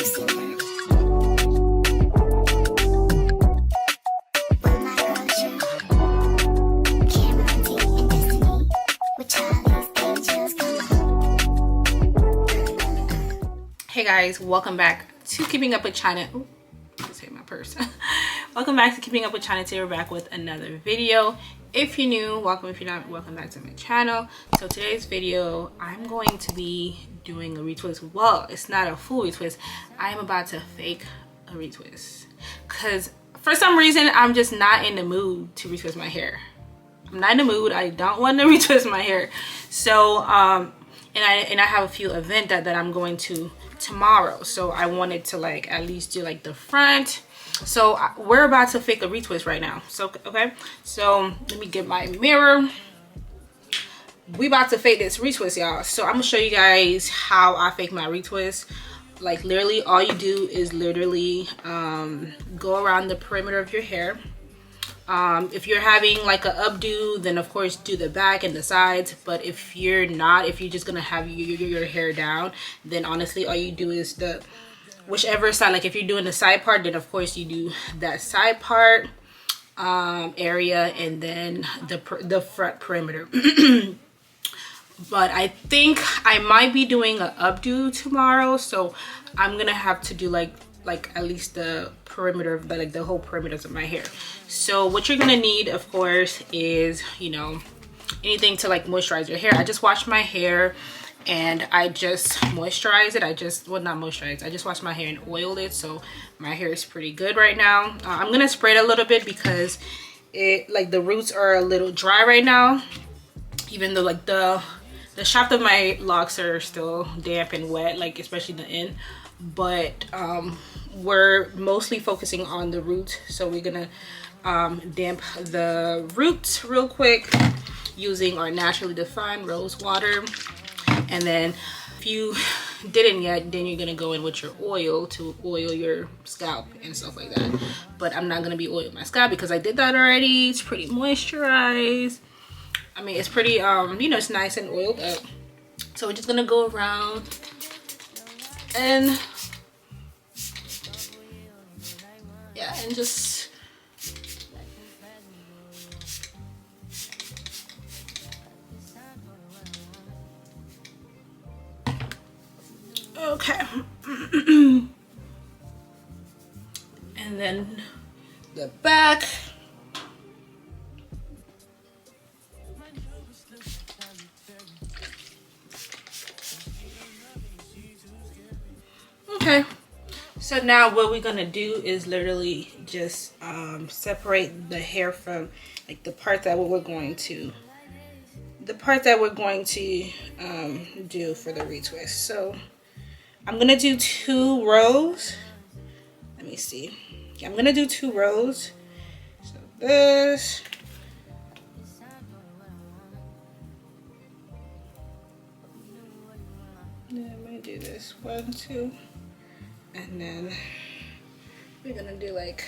Hey guys, welcome back to Keeping Up with Chyna. Ooh, just hit my purse. Welcome back to Keeping Up with Chyna. Today we're back with another video. If you're new, welcome. If you're not, welcome back to my channel. So today's video, I'm going to be doing a retwist. Well, it's not a full retwist. I am about to fake a retwist because for some reason I'm just not in the mood to retwist my hair. I'm not in the mood. I don't want to retwist my hair. So and I have a few events that I'm going to tomorrow, so I wanted to like at least do like the front. So we're about to fake a retwist right now. So okay, so let me get my mirror. We about to fake this retwist, y'all. So I'm gonna show you guys how I fake my retwist. Like literally all you do is literally go around the perimeter of your hair. If you're having like a updo, then of course do the back and the sides. But if you're not, if you're just gonna have your hair down, then honestly all you do is the whichever side. Like if you're doing the side part, then of course you do that side part area, and then the front perimeter. But I think I might be doing an updo tomorrow, so I'm gonna have to do like at least the perimeter of like the whole perimeters of my hair. So what you're gonna need, of course, is, you know, anything to like moisturize your hair. I just washed my hair and I just moisturize it. I just, well, not moisturize, I just washed my hair and oiled it, so my hair is pretty good right now. I'm gonna spray it a little bit because it, like, the roots are a little dry right now, even though like the shaft of my locks are still damp and wet, like especially the end. But we're mostly focusing on the roots, so we're gonna damp the roots real quick using our naturally defined rose water. And then if you didn't yet, then you're gonna go in with your oil to oil your scalp and stuff like that. But I'm not gonna be oiling my scalp because I did that already. It's pretty moisturized. I mean, it's pretty you know, it's nice and oiled up. So we're just gonna go around and yeah, and just okay. And then the back. Okay, so now what we're gonna do is literally just separate the hair from like the part that we're going to do for the retwist. So I'm gonna do 2 rows. Let me see. Yeah, I'm gonna do 2 rows. So this. Then I'm gonna do this 1, 2. And then we're gonna do like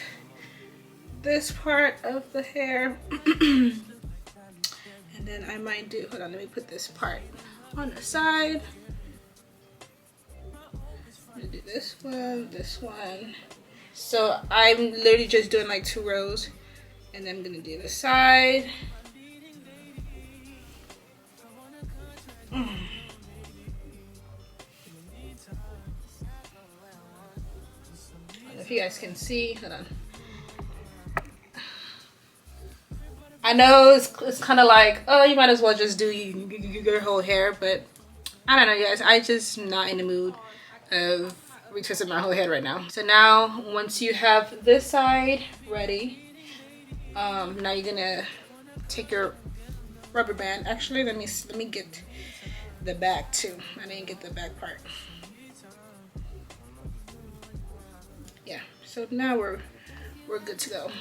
this part of the hair. And then I might do, hold on, let me put this part on the side. I'm gonna do this one. So I'm literally just doing like 2 rows, and then I'm gonna do the side. If you guys can see, hold on. I know it's kind of like, oh, you might as well just do your whole hair, but I don't know, guys. I just not in the mood of retwisting my whole head right now. So now, once you have this side ready, now you're gonna take your rubber band. Actually, let me get the back too. I didn't get the back part. Yeah, so now we're good to go.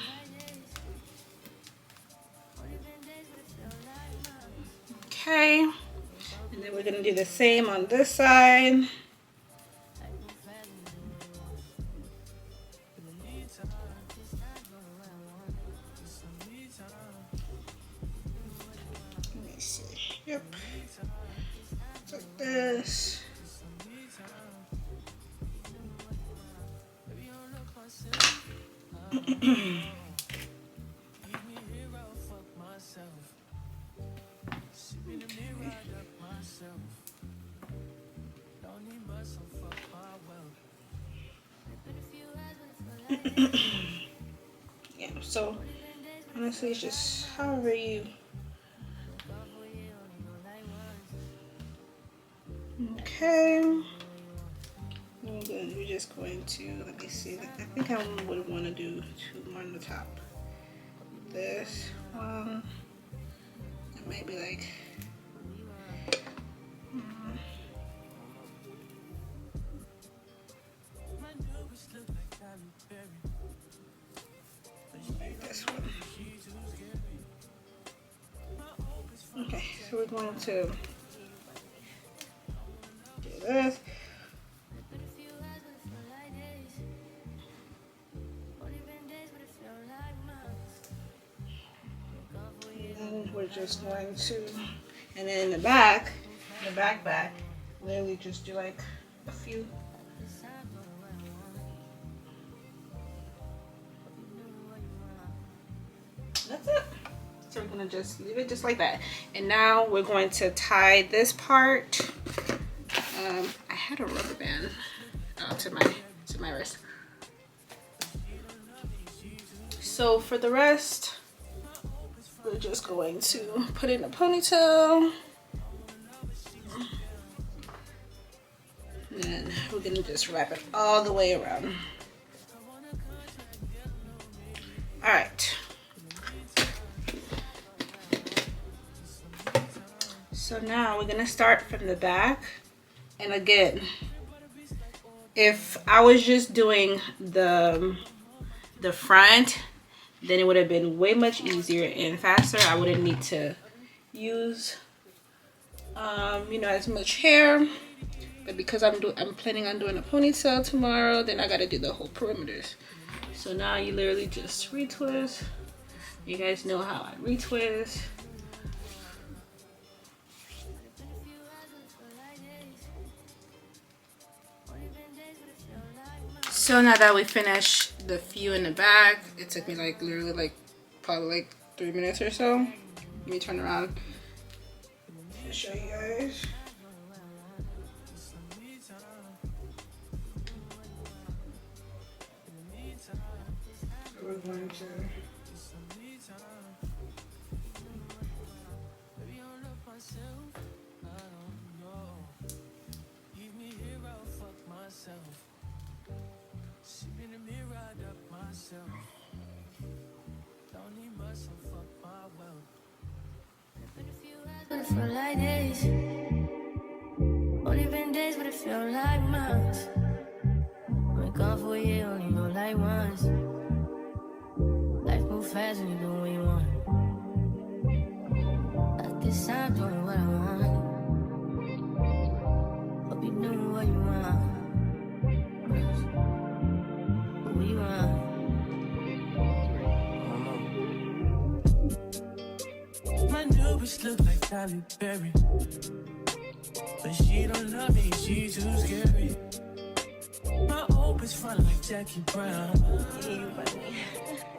Okay, and then we're gonna do the same on this side. Let me see. Yep. Like this. Yeah, so honestly it's just however you. Okay, and then you're just going to, let me see, I think I would want to do 2 more on the top. This one, and maybe like this one. Okay, so we're going to do this. And we're just going to, and then in the back, literally just do like a few. That's it. So we're gonna just leave it just like that. And now we're going to tie this part. I had a rubber band to my wrist. So for the rest, we're just going to put it in a ponytail. And then we're gonna just wrap it all the way around. All right. So now we're gonna start from the back. And again, if I was just doing the front, then it would have been way much easier and faster. I wouldn't need to use you know, as much hair. But because I'm planning on doing a ponytail tomorrow, then I gotta do the whole perimeters. So now you literally just retwist. You guys know how I retwist. So now that we finished the few in the back, it took me like literally like probably like 3 minutes or so. Let me turn around and show you guys. So we're going to But it feel like days. Only been days, but it feel like months. Been gone for a year, only go like once. Life move fast when you do what you want. At this time, doing what I want. Hope you do what you want. What you want. My new bitch look like Halle Berry, but she don't love me, she too scary. My old bitch front like Jackie Brown.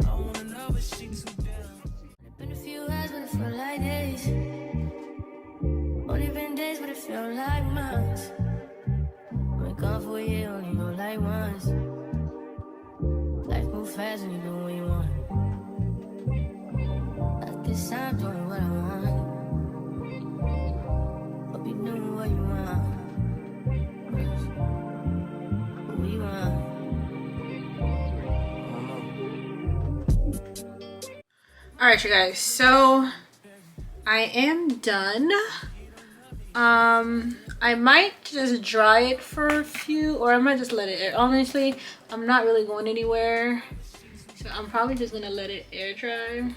I wanna know if she too down. It's been a few hours, but it feel like days. Only been days, but it feel like months. Been gone for a year, only go like once. Life move fast when you do what you want. This time doing what I want. Hope you know what you want. What you want. Alright you guys, so I am done. I might just dry it for a few, or I might just let it air. Honestly, I'm not really going anywhere, so I'm probably just gonna let it air dry.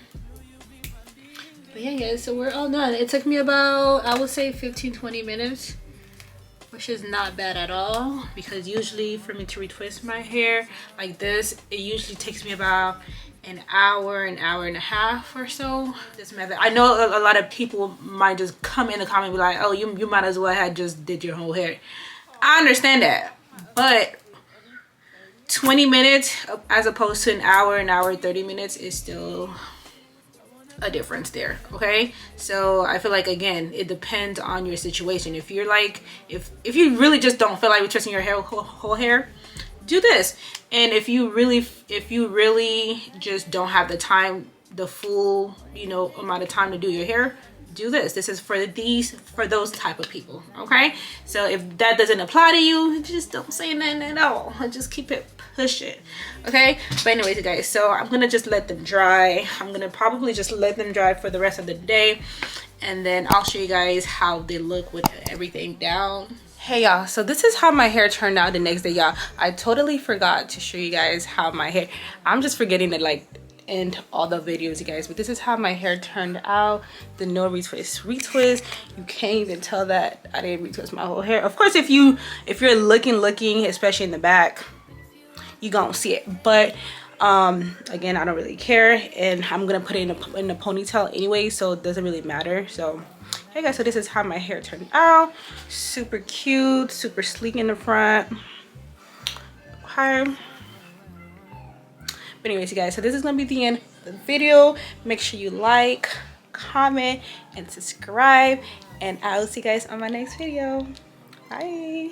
But yeah guys, so we're all done. It took me about, I would say 15-20 minutes, which is not bad at all, because usually for me to retwist my hair like this, it usually takes me about an hour and a half or so. This method, I know a lot of people might just come in the comment and be like, oh, you might as well have just did your whole hair. I understand that, but 20 minutes as opposed to an hour 30 minutes is still a difference there. Okay, so I feel like, again, it depends on your situation. If you're like, if you really just don't feel like retwisting your hair, whole hair, do this. And if you really just don't have the time, the full, you know, amount of time to do your hair, do this. This is for those type of people. Okay, so if that doesn't apply to you, just don't say nothing at all. Just keep it pushing. Okay, but anyways, guys, so I'm gonna just let them dry. I'm gonna probably just let them dry for the rest of the day, and then I'll show you guys how they look with everything down. Hey y'all, so this is how my hair turned out the next day, y'all. I totally forgot to show you guys how my hair, I'm just forgetting to like end all the videos, you guys, but this is how my hair turned out. The no retwist. You can't even tell that I didn't retwist my whole hair. Of course, if you're looking, especially in the back, you gonna see it, but again, I don't really care, and I'm gonna put it in a ponytail anyway, so it doesn't really matter. So hey guys, so this is how my hair turned out. Super cute, super sleek in the front. Okay. But anyways, you guys, so this is gonna be the end of the video. Make sure you like, comment, and subscribe, and I'll see you guys on my next video. Bye.